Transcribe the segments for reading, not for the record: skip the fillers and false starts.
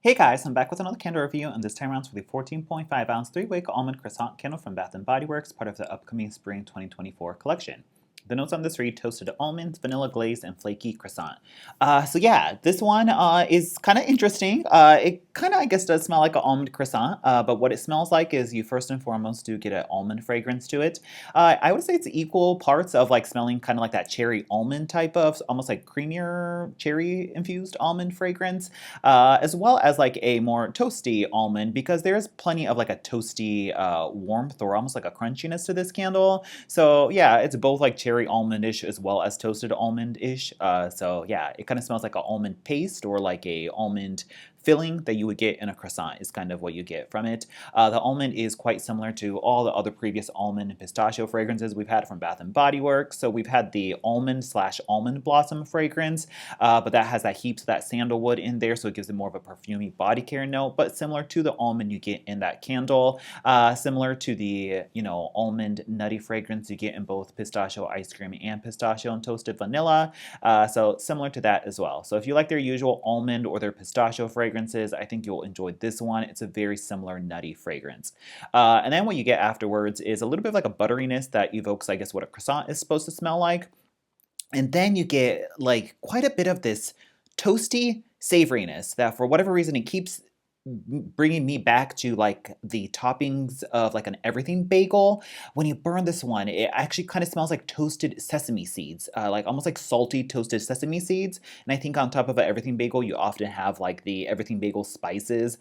Hey guys, I'm back with another candle review, and this time around with the 14.5 ounce 3-wick almond croissant candle from Bath & Body Works, part of the upcoming spring 2024 collection. The notes on this read toasted almonds, vanilla glaze, and flaky croissant. So yeah, this one is kind of interesting. It kind of, I guess, does smell like an almond croissant, but what it smells like is you first and foremost do get an almond fragrance to it. I would say it's equal parts of like smelling kind of like that cherry almond type of, almost like creamier cherry infused almond fragrance, as well as like a more toasty almond because there's plenty of like a toasty warmth or almost like a crunchiness to this candle. So yeah, it's both like cherry almondish as well as toasted almond-ish. So yeah, it kind of smells like an almond paste or like a almond filling that you would get in a croissant is kind of what you get from it. The almond is quite similar to all the other previous almond and pistachio fragrances we've had from Bath & Body Works. So we've had the almond slash almond blossom fragrance, but that has that heaps of that sandalwood in there, so it gives it more of a perfumey body care note, but similar to the almond you get in that candle, similar to the, almond nutty fragrance you get in both pistachio ice cream and pistachio and toasted vanilla. So similar to that as well. So if you like their usual almond or their pistachio fragrances, I think you'll enjoy this one. It's a very similar nutty fragrance. And then what you get afterwards is a little bit of like a butteriness that evokes, I guess, what a croissant is supposed to smell like. And then you get like quite a bit of this toasty savoriness that for whatever reason it keeps bringing me back to like the toppings of like an everything bagel. When you burn this one, it actually kind of smells like toasted sesame seeds, like almost like salty toasted sesame seeds. And I think on top of an everything bagel, you often have like the everything bagel spices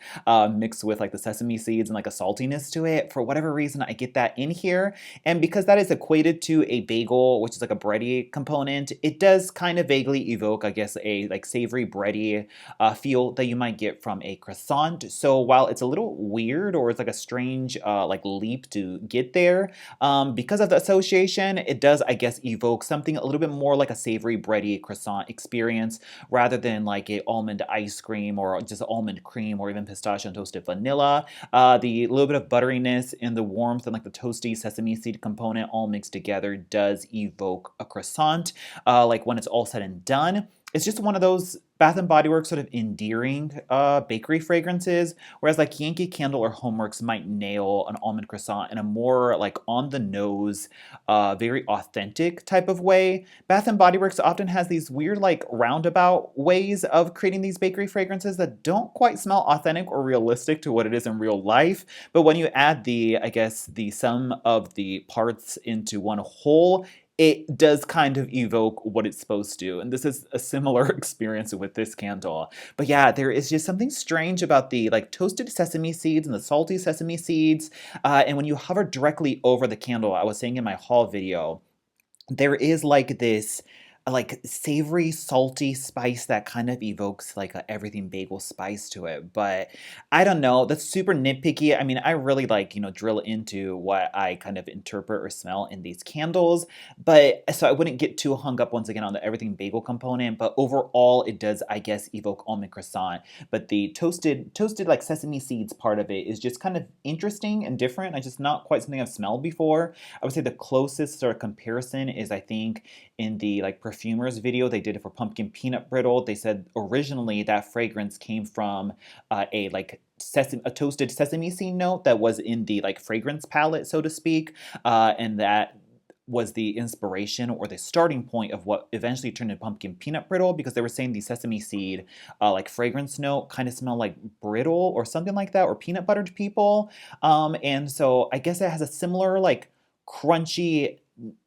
mixed with like the sesame seeds and like a saltiness to it. For whatever reason, I get that in here. And because that is equated to a bagel, which is like a bready component, it does kind of vaguely evoke, I guess, a like savory bready feel that you might get from a croissant. So while it's a little weird or it's like a strange like leap to get there, because of the association, it does, I guess, evoke something a little bit more like a savory bready croissant experience rather than like a almond ice cream or just almond cream or even pistachio and toasted vanilla. The little bit of butteriness and the warmth and like the toasty sesame seed component all mixed together does evoke a croissant. Like when it's all said and done, it's just one of those Bath and Body Works sort of endearing bakery fragrances, whereas like Yankee Candle or Homeworks might nail an almond croissant in a more like on the nose, very authentic type of way. Bath and Body Works often has these weird like roundabout ways of creating these bakery fragrances that don't quite smell authentic or realistic to what it is in real life. But when you add the, I guess, the sum of the parts into one whole, it does kind of evoke what it's supposed to. And this is a similar experience with this candle. But yeah, there is just something strange about the like toasted sesame seeds and the salty sesame seeds. And when you hover directly over the candle, I was saying in my haul video, there is like this like savory, salty spice that kind of evokes like a everything bagel spice to it. But I don't know. That's super nitpicky. I mean, I really like, drill into what I kind of interpret or smell in these candles. But so I wouldn't get too hung up once again on the everything bagel component. But overall, it does, I guess, evoke almond croissant. But the toasted like sesame seeds part of it is just kind of interesting and different. I just not quite something I've smelled before. I would say the closest sort of comparison is, I think, in the like perfumers video they did it for pumpkin peanut brittle. They said originally that fragrance came from a like a toasted sesame seed note that was in the like fragrance palette, so to speak, and that was the inspiration or the starting point of what eventually turned into pumpkin peanut brittle, because they were saying the sesame seed like fragrance note kind of smelled like brittle or something like that, or peanut butter to people. And so I guess it has a similar like crunchy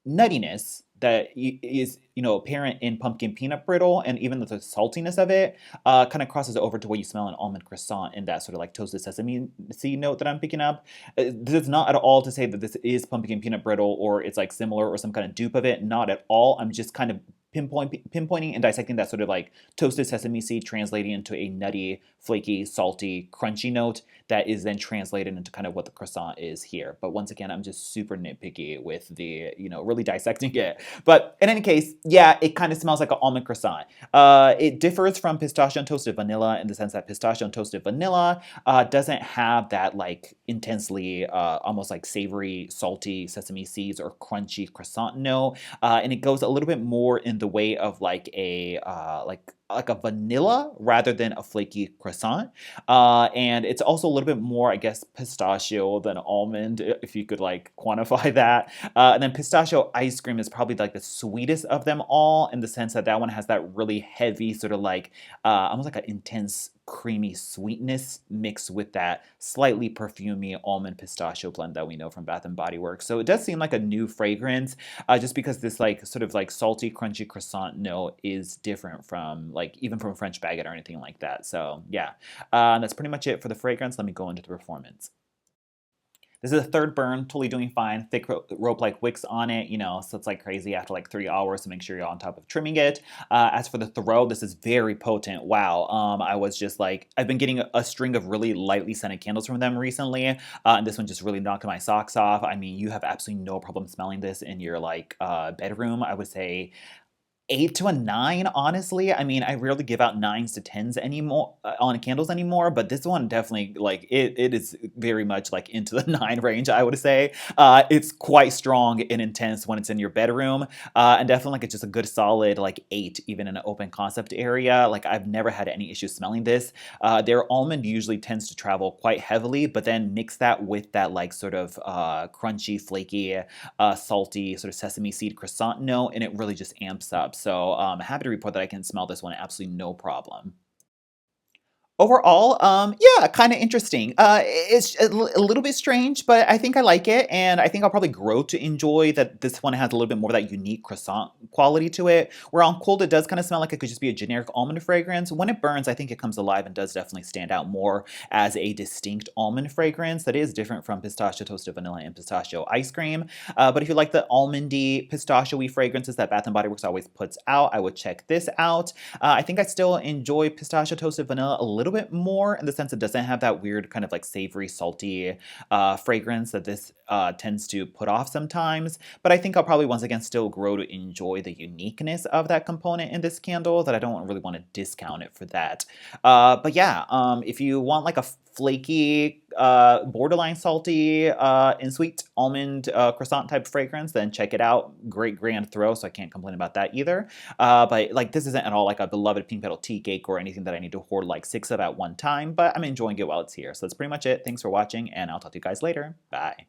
nuttiness that is apparent in pumpkin peanut brittle, and even the saltiness of it kind of crosses over to what you smell in almond croissant in that sort of like toasted sesame seed note that I'm picking up. This is not at all to say that this is pumpkin peanut brittle or it's like similar or some kind of dupe of it. Not at all. I'm just kind of pinpointing and dissecting that sort of like toasted sesame seed translating into a nutty, flaky, salty, crunchy note that is then translated into kind of what the croissant is here. But once again, I'm just super nitpicky with the, really dissecting it. But in any case, yeah, it kind of smells like an almond croissant. It differs from pistachio and toasted vanilla in the sense that pistachio and toasted vanilla doesn't have that like intensely almost like savory, salty sesame seeds or crunchy croissant note. And it goes a little bit more in the way of like a vanilla rather than a flaky croissant. And it's also a little bit more, I guess, pistachio than almond, if you could like quantify that. And then pistachio ice cream is probably like the sweetest of them all, in the sense that that one has that really heavy sort of like almost like an intense creamy sweetness mixed with that slightly perfumey almond pistachio blend that we know from Bath and Body Works. So it does seem like a new fragrance, just because this like sort of like salty, crunchy croissant note is different from like even from French baguette or anything like that. So yeah, that's pretty much it for the fragrance. Let me go into the performance. This is a third burn, totally doing fine. Thick rope-like wicks on it, so it's like crazy after like 3 hours to make sure you're on top of trimming it. As for the throw, this is very potent. Wow. I was just like, I've been getting a string of really lightly scented candles from them recently, and this one just really knocked my socks off. I mean, you have absolutely no problem smelling this in your like bedroom. I would say 8 to a 9, honestly. I mean, I rarely give out 9s to 10s anymore on candles anymore, but this one definitely like it is very much like into the 9 range, I would say. It's quite strong and intense when it's in your bedroom, and definitely like it's just a good solid like 8, even in an open concept area. Like I've never had any issues smelling this. Their almond usually tends to travel quite heavily, but then mix that with that like sort of crunchy, flaky, salty sort of sesame seed croissant note, and it really just amps up. So happy to report that I can smell this one absolutely no problem. Overall, yeah, kind of interesting. It's a little bit strange, but I think I like it, and I think I'll probably grow to enjoy that. This one has a little bit more of that unique croissant quality to it. Where on cold, it does kind of smell like it could just be a generic almond fragrance. When it burns, I think it comes alive and does definitely stand out more as a distinct almond fragrance that is different from pistachio toasted vanilla and pistachio ice cream. But if you like the almondy, pistachio-y fragrances that Bath and Body Works always puts out, I would check this out. I think I still enjoy pistachio toasted vanilla a little bit more, in the sense it doesn't have that weird kind of like savory, salty fragrance that this tends to put off sometimes. But I think I'll probably once again still grow to enjoy the uniqueness of that component in this candle, that I don't really want to discount it for that. But yeah, if you want like a flaky, borderline salty, and sweet almond croissant type fragrance, then check it out. Great grand throw, so I can't complain about that either. But like this isn't at all like a beloved pink petal tea cake or anything that I need to hoard like 6 of at one time, but I'm enjoying it while it's here. So that's pretty much it. Thanks for watching, and I'll talk to you guys later. Bye.